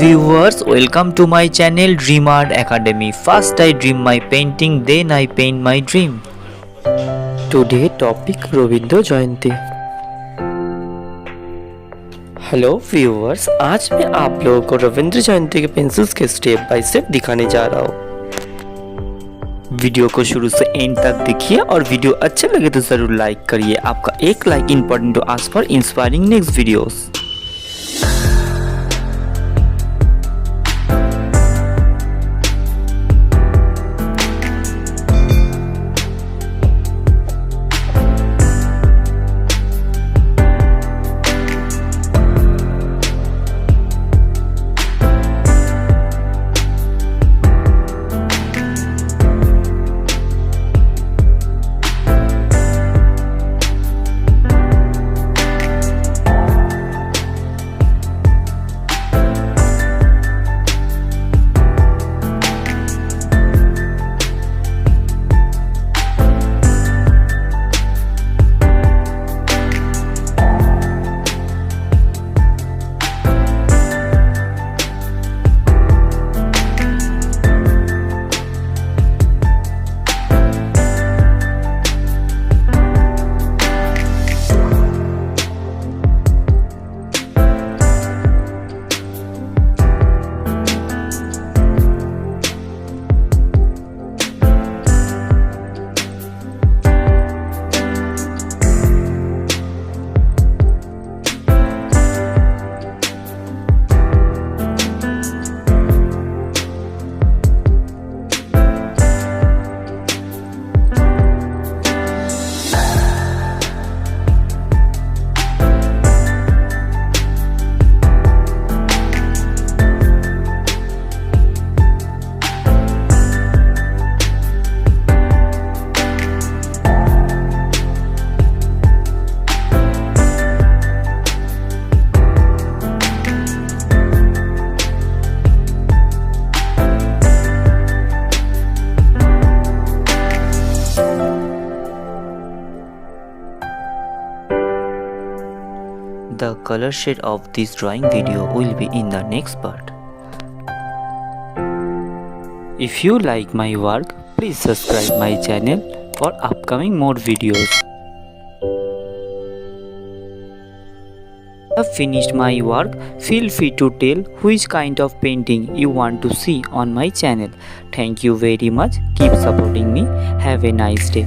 viewers, welcome to my channel Dream Art Academy. First I dream my painting, then I paint my dream. Today topic Rabindra Jayanti. Hello viewers, आज मैं आप लोगों को रविंद्र जयंती के pencils के step by step दिखाने जा रहा हूँ। वीडियो को शुरू से एंड तक देखिए और वीडियो अच्छे लगे तो जरूर लाइक करिए। आपका एक like important to us for inspiring next videos. The color shade of this drawing video will be in the next part. If you like my work, please subscribe my channel for upcoming more videos. If you finished my work, feel free to tell which kind of painting you want to see on my channel. Thank you very much. Keep supporting me. Have a nice day.